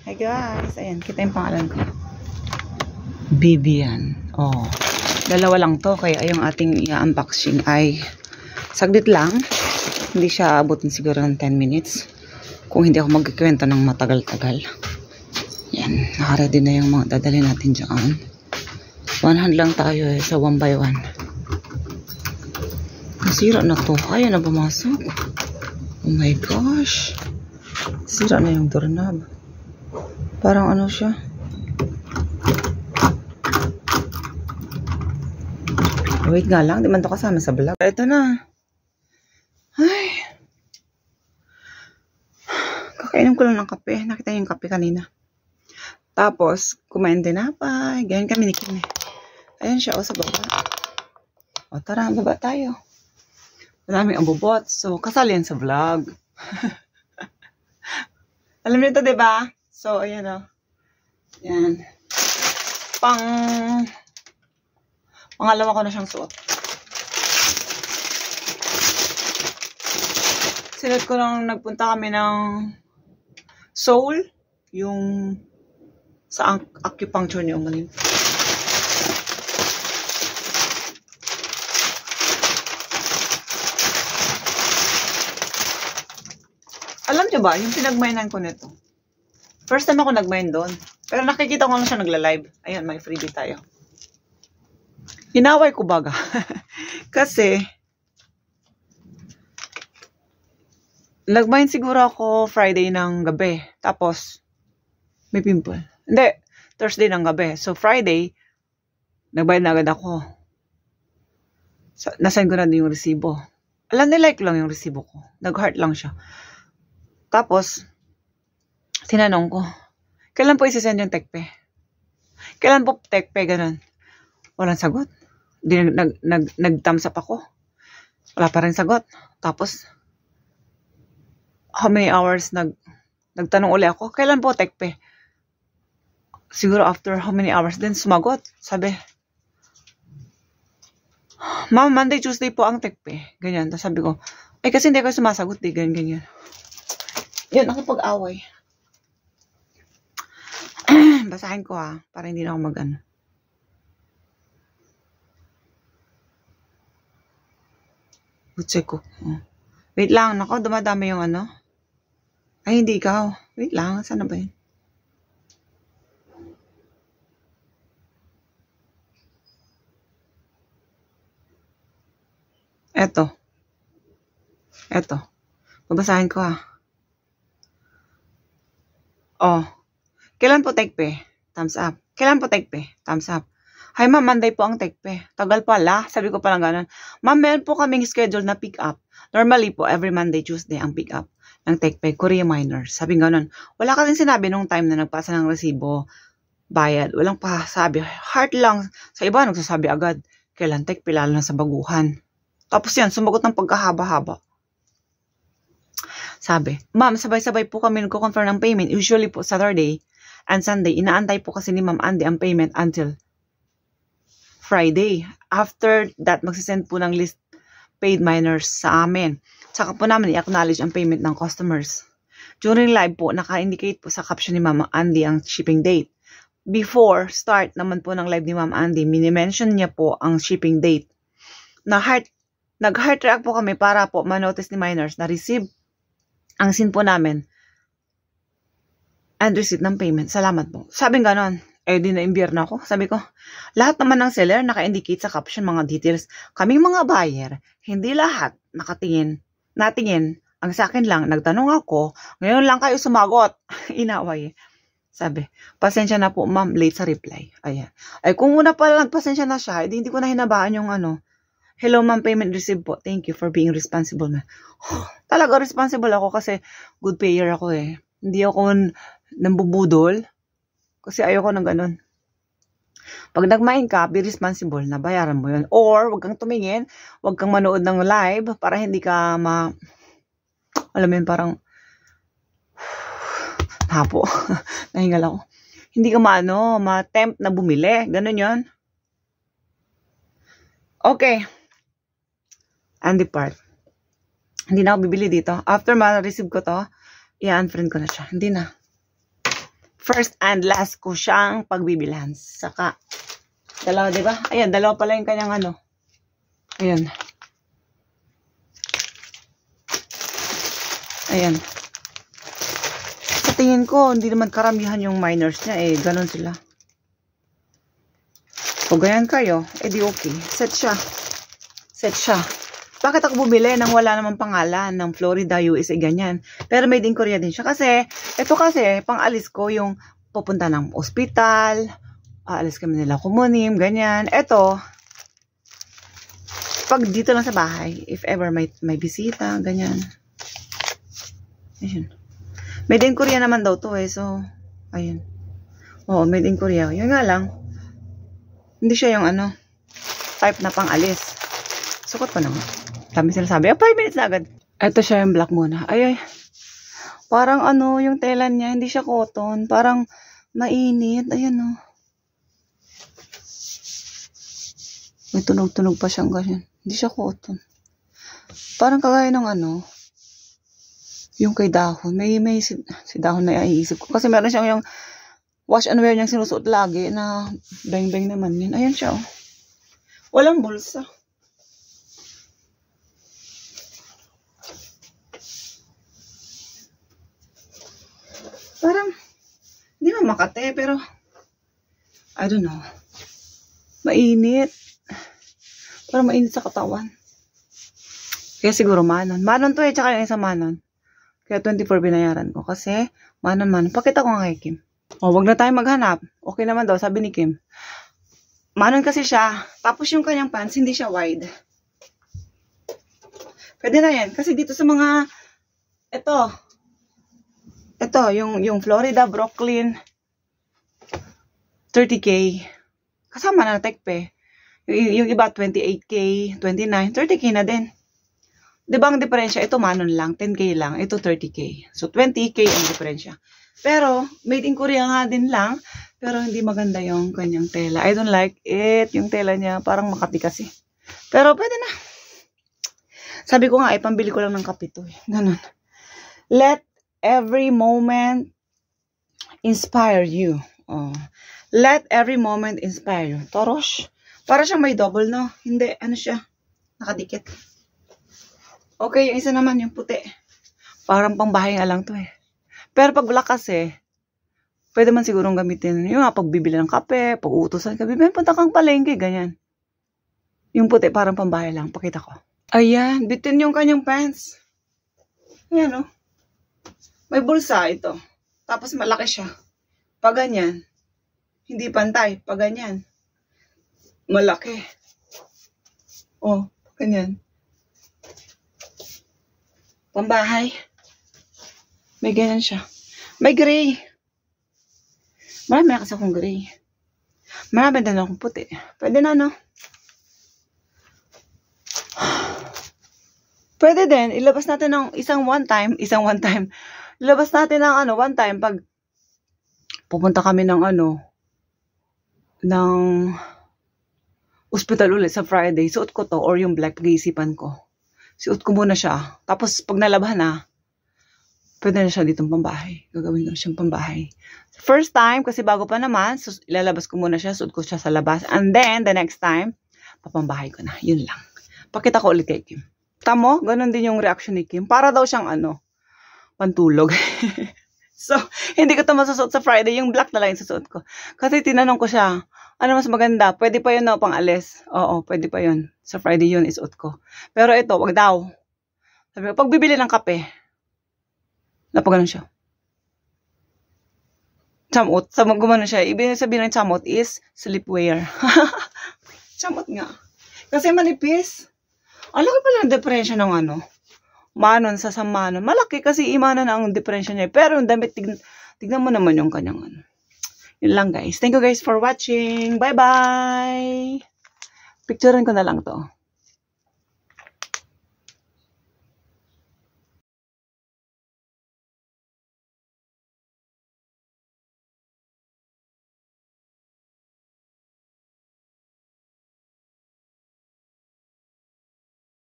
Hi guys, ayan, kita yung pangalan ko. Vivian. Oh, dalawa lang to, kaya yung ating i-unboxing ay saglit lang. Hindi siya abutin siguro ng 10 minutes. Kung hindi ako magkikwento ng matagal-tagal. Yan, nakaready na yung mga dadalhin natin dyan. One hand lang tayo sa 1 by 1. Nasira na to. Ayaw na pumasok. Oh my gosh. Sira na yung doorknob. Parang ano siya. Wait nga lang, di man to kasama sa vlog. Ito na. Ay. Kakainom ko lang ng kape. Nakita yung kape kanina. Tapos, kumain din na pa. Ganyan kami ni Kim. Ayan siya, o sa baba. O tara, baba tayo. Maraming abubot. So, kasali yan sa vlog. Alam niyo ito, diba? So, ayan o. Yan. Pangalawa ko na siyang suot. Sinuot ko nung nagpunta kami ng Seoul. Yung sa acupuncture niyo umanin. Alam niyo ba, yung pinagmainan ko nito. First time ako nagmain doon. Pero nakikita ko lang siya nagla-live. Ayan, may freebie tayo. Hinaway ko baga. Kasi, nagmain siguro ako Friday ng gabi. Tapos, may pimple. Hindi, Thursday ng gabi. So, Friday, nagbayad na agad ako. So, nasign ko na din yung resibo. Alam, nilike lang yung resibo ko. Nag-heart lang siya. Tapos, tinanong ko, kailan po isisend yung tekpe? Kailan po tekpe? Ganun. Walang sagot. Nag-thumbs up ako. Wala pa rin sagot. Tapos, how many hours nagtanong uli ako, kailan po tekpe? Siguro after how many hours din sumagot. Sabi, Ma'am, Monday, Tuesday po ang tekpe. Ganyan. Tapos sabi ko, ay kasi hindi ako sumasagot. Ganyan. Yun, nakipag-away. Basahin ko para hindi na ako mag-ano. Check ko. Wait lang, nako, dumadami yung ano. Ay, hindi ikaw. Wait lang, saan na ba yun? Eto. Babasahin ko Oh. Kailan po tekpe? Thumbs up. Kailan po tekpe? Thumbs up. Hi ma'am, Monday po ang tekpe. Tagal pala. Sabi ko palang ganun. Ma'am, meron po kaming schedule na pick up. Normally po, every Monday, Tuesday ang pick up ng tekpe. Korea Miners. Sabi ganun. Wala ka rin sinabi nung time na nagpasa ng resibo. Bayad. Walang pa sabi. Heart lang. Sa iba, nagsasabi agad. Kailan tekpe, lalo na sa baguhan. Tapos yan, sumagot ng pagkahaba-haba. Sabi, ma'am, sabay-sabay po kami nagko-confirm ng payment. Usually po Saturday and Sunday. Inaantay po kasi ni Ma'am Andy ang payment until Friday. After that, magsisend po ng list paid miners sa amin. Tsaka po namin i-acknowledge ang payment ng customers. During live po, naka-indicate po sa caption ni Ma'am Andy ang shipping date. Before start naman po ng live ni Ma'am Andy, mini-mention niya po ang shipping date. Nag-heart react po kami para po ma-notice ni miners na receive ang sin po namin and receipt ng payment. Salamat po. Sabing ganon. Di na-imbyer na ako. Sabi ko, lahat naman ng seller naka-indicate sa caption mga details. Kaming mga buyer, hindi lahat natingin. Ang sa akin lang, nagtanong ako, ngayon lang kayo sumagot. Inaway. Sabi, pasensya na po ma'am, late sa reply. Ayan. Ay kung una pala nagpasensya na siya, hindi ko na hinabaan yung ano. Hello ma'am, payment received po. Thank you for being responsible na. Talaga responsible ako kasi good payer ako Hindi ako nambubudol. Kasi ayoko ng ganun. Pag nagmain ka, be responsible na bayaran mo yun. Or, wag kang tumingin, wag kang manood ng live para hindi ka alam mo yun, parang hapo. Nahingal ako. Hindi ka ma-tempt na bumili. Ganun yun. Okay. Andy part. Hindi na ako bibili dito. After ma-receive ko to, i-unfriend ko na siya. Hindi na. First and last ko siyang pagbibilhan. Saka, dalawa, diba? Ayan, dalawa pala yung kanyang ano. Ayan. Ayan. Sa tingin ko, hindi naman karamihan yung minors niya. Eh, ganun sila. Pag ganyan kayo, di okay. Set siya. Set siya. Bakit ako bumili nang wala namang pangalan ng Florida, USA, ganyan? Pero made in Korea din siya. Kasi, ito kasi, pang-alis ko yung pupunta ng ospital, aalis kami nila kumunim, ganyan. Ito, pag dito lang sa bahay, if ever may bisita, ganyan. Ayun. Made in Korea naman daw to eh. So, ayun. Oo, made in Korea. Yun nga lang, hindi siya yung ano, type na pang-alis. Sukot pa naman. Kami sila sabi, 5 minutes na agad. Ito siya yung black muna. Ay. Parang ano, yung tela niya, hindi siya cotton. Parang mainit. Ayan o. May tunog-tunog pa siyang ganyan. Hindi siya cotton. Parang kagaya ng ano, yung kay dahon. May si dahon na iisip ko. Kasi meron siyang yung wash and wear niyang sinusuot lagi na beng-beng naman yun. Ayan siya o. Walang bulsa. Parang, hindi mo makate, pero, I don't know. Mainit. Parang mainit sa katawan. Kaya siguro manon. Manon to eh, tsaka yung isa manon. Kaya 24 binayaran ko. Kasi, manon. Pakita ko nga kay Kim. O, wag na tayo maghanap. Okay naman daw, sabi ni Kim. Manon kasi siya. Tapos yung kanyang pants, hindi siya wide. Pwede na yan. Kasi dito sa mga, ito, yung Florida, Brooklyn, 30K. Kasama na tekpe. Yung iba, 28K, 29, 30K na din. Diba ang diferensya? Ito manon lang, 10K lang. Ito 30K. So, 20K ang diferensya. Pero, made in Korea nga din lang. Pero, hindi maganda yung kanyang tela. I don't like it. Yung tela niya, parang makati kasi. Pero, pwede na. Sabi ko nga, pambili ko lang ng kape to. Ganon. Let every moment inspire you. Oh. Let every moment inspire you. Toros. Para siyang may double, no? Hindi, ano siya? Nakadikit. Okay, yung isa naman, yung puti. Parang pangbahay nga lang to eh. Pero pag black kasi, pwede man sigurong gamitin. Yung nga, pagbibili ng kape, pag-uutusan ka, bibili, punta kang palengke, ganyan. Yung puti, parang pambahay lang. Pakita ko. Ayan, bitin yung kanyang pants. Ayan, oh. May bulsa ito. Tapos malaki siya. Pag ganyan, hindi pantay. Pag ganyan, malaki. Oh, ganyan. Pambahay. May ganyan siya. May gray. Marami na kasi akong gray. Marami din akong puti. Pwede na, no? Pwede din. Ilabas natin ng isang one time. Ilabas natin ng ano, one time pag pupunta kami ng ano, ng hospital ulit sa Friday. Suot ko to or yung black pag-iisipan ko. Suot ko muna siya. Tapos pag nalabahan na, pwede na siya ditong pambahay. Gagawin ko na siyang pambahay. First time, kasi bago pa naman, ilalabas ko muna siya, suot ko siya sa labas. And then, the next time, papambahay ko na. Yun lang. Pakita ko ulit kay Kim. Tamo, ganun din yung reaction ni Kim. Para daw siyang ano, pantulog. So, hindi ko ito masusuot sa Friday. Yung black na lang yung susuot ko. Kasi tinanong ko siya, ano mas maganda? Pwede pa yun, no, pang alis. Oo, pwede pa yun. Sa Friday yun, isuot ko. Pero ito, wag daw. Sabi ko, pag bibili ng kape, napaganon siya. Chamot. Gumano siya. Ibig sabihin ng chamot is sleepwear. Chamot nga. Kasi manipis. Ang laki pala ang diferensya ng ano. Manon sa samanon. Malaki kasi imanon ang diferensya niya. Pero yung damit, tignan mo naman yung kanyang ano. Yun lang guys. Thank you guys for watching. Bye-bye. Picturean ko na lang to.